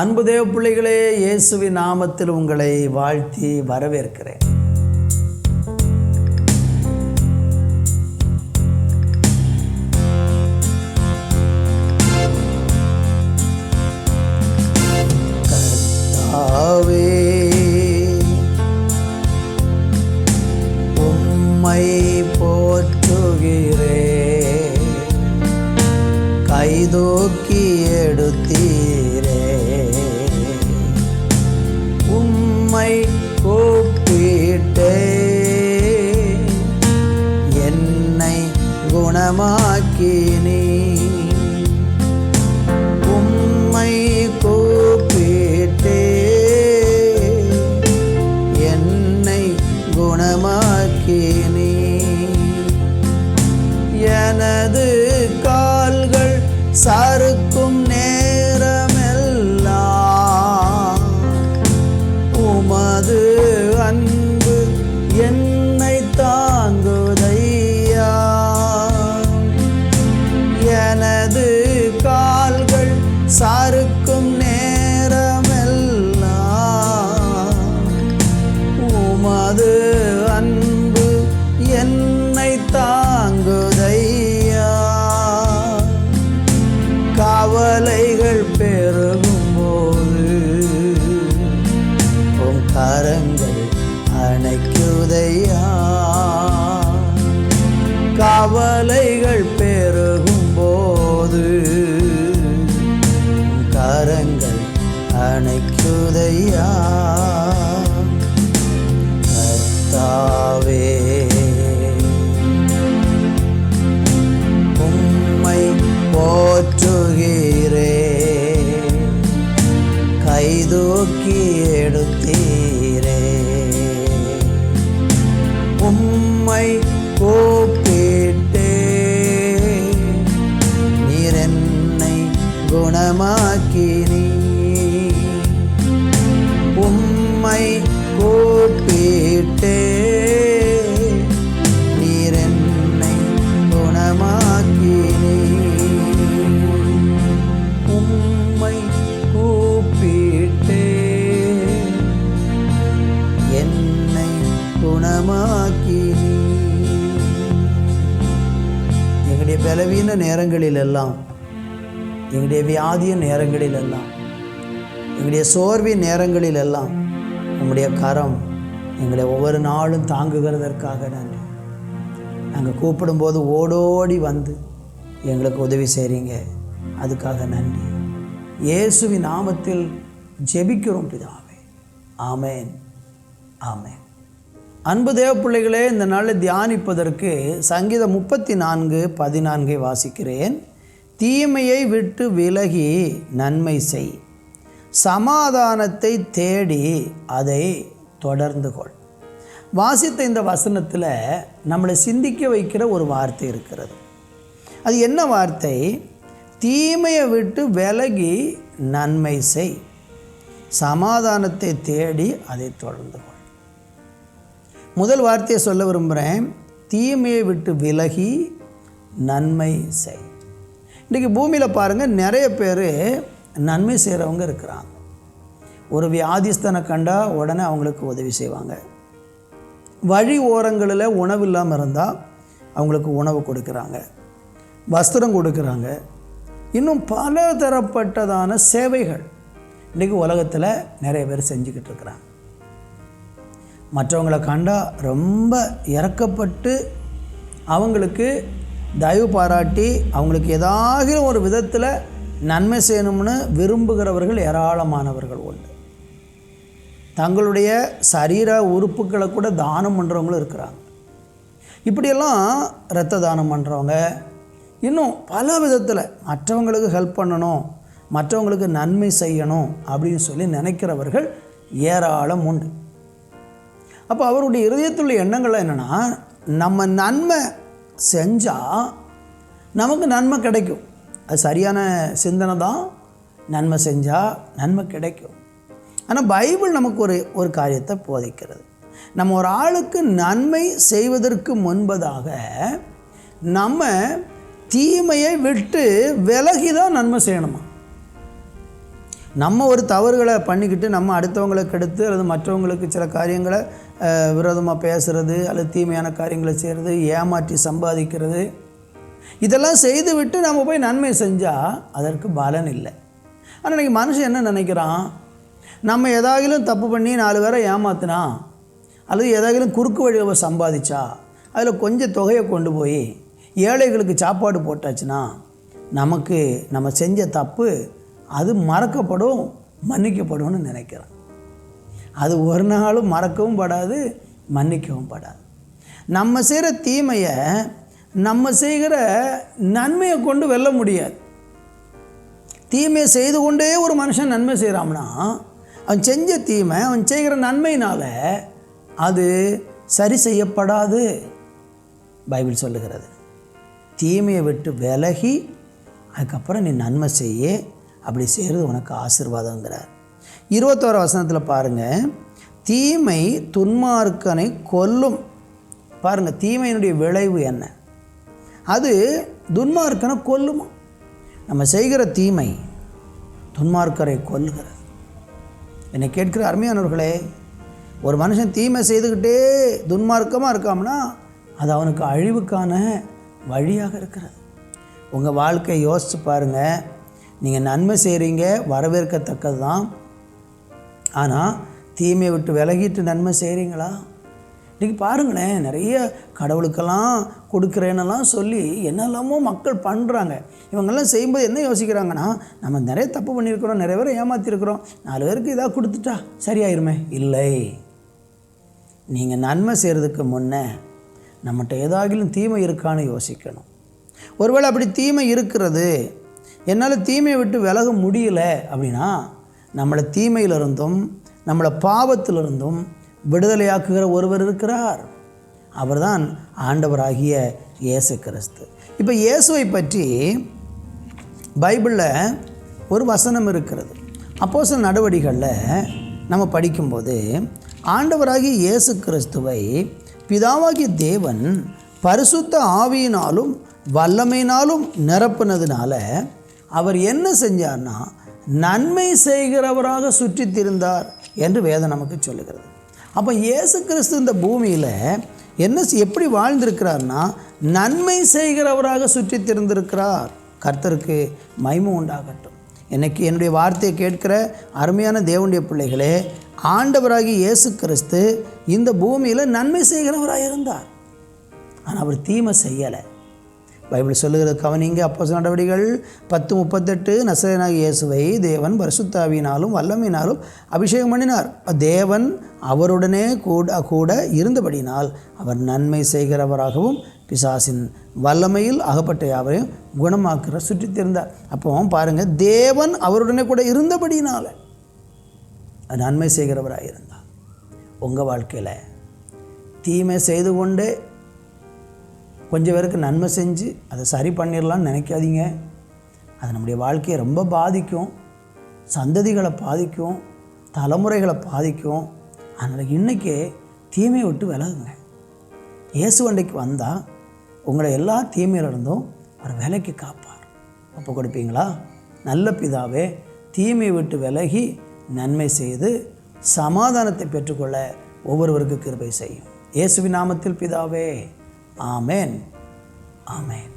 அன்பு தேவ பிள்ளைகளே, இயேசுவின் நாமத்தில் உங்களை வாழ்த்தி வரவேற்கிறேன். கர்த்தாவே, உம்மை போற்றுகிறேன், கைதூக்கி எடுத்தீரே, உம்மை கூப்பிட்டே, என்னை குணமாக்கினீ, உம்மை கூப்பிட்டே, என்னை குணமாக்கினீ. எனது கால்கள் சறுக்கும் நேரமெல்லாம் உமது அன்பு என்னை தாங்குதையா. எனது கால்கள் சறுக்கும் நேரமெல்லாம் உமது அன்பு என்னை தாங்குதையா. கவலைகள் பெருகும்போது உம் கரங்கள் அணைக்குதையா. கவலைகள் பெருகும்போது உம் கரங்கள் அணைக்குதையா. கர்த்தாவே, உம்மை போற்றுகிறே, கைதூக்கி எடுத்தீரே, உம்மை கூப்பிட்டே, நீர் என்னை குணமாக்கினீ, உம்மை கூப்பிட்டே, நீர் என்னை குணமாக்கினீ, உம்மை கூப்பிட்டே, என்னை குணமாக்கினீ. எங்களுடைய பலவீன நேரங்களிலெல்லாம், எங்களுடைய வியாதியின் நேரங்களிலெல்லாம், எங்களுடைய சோர்வின் நேரங்களிலெல்லாம் உம்முடைய கரம் எங்களை ஒவ்வொரு நாளும் தாங்குகிறதற்காக நன்றி. நாங்கள் கூப்பிடும்போது ஓடோடி வந்து எங்களுக்கு உதவி செய்கிறீங்க, அதுக்காக நன்றி. இயேசுவின் நாமத்தில் ஜெபிக்கிறோம் பிதாவே, ஆமேன், ஆமேன். அன்பு தேவ பிள்ளைகளே, இந்த நாளில் தியானிப்பதற்கு சங்கீதம் 34:14 வாசிக்கிறேன். தீமையை விட்டு விலகி நன்மை செய், சமாதானத்தை தேடி அதை தொடர்ந்து கொள். வாசித்த இந்த வசனத்தில் நம்மளை சிந்திக்க வைக்கிற ஒரு வார்த்தை இருக்கிறது. அது என்ன வார்த்தை? தீமையை விட்டு விலகி நன்மை செய், சமாதானத்தை தேடி அதை தொடர்ந்து கொள். முதல் வார்த்தையை சொல்ல விரும்புகிறேன், தீமையை விட்டு விலகி நன்மை செய். இன்றைக்கி பூமியில் பாருங்கள், நிறைய பேர் நன்மை செய்கிறவங்க இருக்கிறாங்க. ஒரு வியாதிஸ்தனை கண்டா உடனே அவங்களுக்கு உதவி செய்வாங்க. வழி ஓரங்களில் உணவு இல்லாமல் இருந்தால் அவங்களுக்கு உணவு கொடுக்குறாங்க, வஸ்திரம் கொடுக்குறாங்க. இன்னும் பல தரப்பட்டதான சேவைகள் இன்றைக்கி உலகத்தில் நிறைய பேர் செஞ்சுக்கிட்டு இருக்கிறாங்க. மற்றவங்களை கண்டா ரொம்ப இரக்கப்பட்டு அவங்களுக்கு தயவு பாராட்டி அவங்களுக்கு ஏதாவது ஒரு விதத்தில் நன்மை செய்யணும்னு விரும்புகிறவர்கள் ஏராளமானவர்கள் உண்டு. தங்களுடைய சரீர உறுப்புகளை கூட தானம் பண்ணுறவங்களும் இருக்கிறாங்க. இப்படியெல்லாம் இரத்த தானம் பண்ணுறவங்க, இன்னும் பல விதத்தில் மற்றவங்களுக்கு ஹெல்ப் பண்ணணும், மற்றவங்களுக்கு நன்மை செய்யணும் அப்படின்னு சொல்லி நினைக்கிறவர்கள் ஏராளம் உண்டு. அப்போ அவருடைய இருதயத்துள்ள எண்ணங்கள் என்னென்னா, நம்ம நன்மை செஞ்சால் நமக்கு நன்மை கிடைக்கும். அது சரியான சிந்தனை தான். நன்மை செஞ்சால் நன்மை கிடைக்கும். ஆனால் பைபிள் நமக்கு ஒரு காரியத்தை போதிக்கிறது. நம்ம ஒரு ஆளுக்கு நன்மை செய்வதற்கு முன்பதாக நம்ம தீமையை விட்டு விலகி தான் நன்மை செய்யணுமா. நம்ம ஒரு தவறுகளை பண்ணிக்கிட்டு நம்ம அடுத்தவங்களை கெடுத்து அல்லது மற்றவங்களுக்கு சில காரியங்களை விரோதமாக பேசுகிறது அல்லது தீமையான காரியங்களை செய்கிறது, ஏமாற்றி சம்பாதிக்கிறது, இதெல்லாம் செய்துவிட்டு நம்ம போய் நன்மை செஞ்சால் அதற்கு பலன் இல்லை. ஆனால் இன்றைக்கி மனுஷன் என்ன நினைக்கிறான், நம்ம எதாகிலும் தப்பு பண்ணி 4 பேரை ஏமாத்தினா அல்லது எதாகிலும் குறுக்கு வழியை சம்பாதிச்சா அதில் கொஞ்சம் தொகையை கொண்டு போய் ஏழைகளுக்கு சாப்பாடு போட்டாச்சுன்னா நமக்கு நம்ம செஞ்ச தப்பு அது மறக்கப்படும், மன்னிக்கப்படும்னு நினைக்கிறேன். அது ஒரு நாளும் மறக்கவும் படாது, மன்னிக்கவும் படாது. நம்ம செய்கிற தீமையை நம்ம செய்கிற நன்மையை கொண்டு வெல்ல முடியாது. தீமையை செய்து கொண்டே ஒரு மனுஷன் நன்மை செய்கிறான்னா அவன் செஞ்ச தீமை அவன் செய்கிற நன்மையினால் அது சரி செய்யப்படாது. பைபிள் சொல்லுகிறது, தீமையை விட்டு விலகி அதுக்கப்புறம் நீ நன்மை செய்ய, அப்படி செய்கிறது உனக்கு ஆசீர்வாதங்கிறார். 21 வசனத்தில் பாருங்கள், தீமை துன்மார்க்கனை கொல்லும். பாருங்கள், தீமையினுடைய விளைவு என்ன? அது துன்மார்க்கனை கொல்லுமா? நம்ம செய்கிற தீமை துன்மார்க்கரை கொல்லுகிறது. என்னை கேட்கிற அருமையானவர்களே, ஒரு மனுஷன் தீமை செய்துக்கிட்டே துன்மார்க்கமாக இருக்காம்னா அது அவனுக்கு அழிவுக்கான வழியாக இருக்கிறது. உங்கள் வாழ்க்கையை யோசித்து பாருங்கள். நீங்கள் நன்மை செய்கிறீங்க, வரவேற்கத்தக்கது தான். ஆனால் தீமையை விட்டு விலகிட்டு நன்மை செய்கிறீங்களா? இன்றைக்கி பாருங்களேன், நிறைய கடவுளுக்கெல்லாம் கொடுக்குறேன்னெல்லாம் சொல்லி என்னெல்லாமோ மக்கள் பண்ணுறாங்க. இவங்கெல்லாம் செய்யும்போது என்ன யோசிக்கிறாங்கன்னா, நம்ம நிறைய தப்பு பண்ணியிருக்கிறோம், நிறைய பேரை ஏமாற்றிருக்கிறோம், 4 பேருக்கு இதாக கொடுத்துட்டா சரியாயிருமே. இல்லை, நீங்கள் நன்மை செய்கிறதுக்கு முன்னே நம்மகிட்ட ஏதாகிலும் தீமை இருக்கான்னு யோசிக்கணும். ஒருவேளை அப்படி தீமை இருக்கிறது, என்னால் தீமையை விட்டு விலக முடியல அப்படின்னா நம்மளை தீமையிலிருந்தும் நம்மளை பாவத்திலிருந்தும் விடுதலையாக்குகிற ஒருவர் இருக்கிறார். அவர்தான் ஆண்டவராகிய இயேசு கிறிஸ்து. இப்போ இயேசுவை பற்றி பைபிளில் ஒரு வசனம் இருக்கிறது. அப்போஸ்தலர் நடவடிக்கைகளில் நம்ம படிக்கும்போது ஆண்டவராகிய இயேசு கிறிஸ்துவை பிதாவாகிய தேவன் பரிசுத்த ஆவியினாலும் வல்லமையினாலும் நிரப்புனதுனால அவர் என்ன செஞ்சார்னா நன்மை செய்கிறவராக சுற்றி திரிந்தார் என்று வேதம் நமக்கு சொல்லுகிறது. அப்போ இயேசு கிறிஸ்து இந்த பூமியில் எப்படி வாழ்ந்திருக்கிறார்னா நன்மை செய்கிறவராக சுற்றி திரிந்திருக்கிறார். கர்த்தருக்கு மகிமை உண்டாகட்டும். இன்னைக்கு என்னுடைய வார்த்தையை கேட்கிற அருமையான தேவனுடைய பிள்ளைகளே, ஆண்டவராகிய இயேசு கிறிஸ்து இந்த பூமியில் நன்மை செய்கிறவராக இருந்தார். ஆனால் அவர் தீமை செய்யலை. பைபிள் சொல்லுகிறது, கவனிங்க. அப்போஸ்தலர் நடவடிக்கைகள் 10:38 நசரேயனாகிய இயேசுவை தேவன் பரிசுத்த ஆவியினாலும் வல்லமையினாலும் அபிஷேகம் பண்ணினார். தேவன் அவருடனே கூட இருந்தபடினால் அவர் நன்மை செய்கிறவராகவும் பிசாசின் வல்லமையில் அகப்பட்ட யாவரையும் குணமாக்குற சுற்றித் திரிந்தார். அப்போ பாருங்கள், தேவன் அவருடனே கூட இருந்தபடினால் நன்மை செய்கிறவராக இருந்தார். உங்கள் வாழ்க்கையில் தீமை செய்து கொண்டே கொஞ்சம் பேருக்கு நன்மை செஞ்சு அதை சரி பண்ணிடலான்னு நினைக்காதீங்க. அது நம்முடைய வாழ்க்கையை ரொம்ப பாதிக்கும், சந்ததிகளை பாதிக்கும், தலைமுறைகளை பாதிக்கும். அதனால் இன்றைக்கே தீமையை விட்டு விலகுங்க. இயேசு அண்டைக்கு வந்தால் உங்களை எல்லா தீமையிலிருந்தும் ஒரு விலைக்கு காப்பார். ஒப்பு கொடுப்பீங்களா? நல்ல பிதாவே, தீமையை விட்டு விலகி நன்மை செய்து சமாதானத்தை பெற்றுக்கொள்ள ஒவ்வொருவருக்கு கிருபை செய்யும். இயேசுவின் நாமத்தில் பிதாவே, ஆமென், ஆமென்.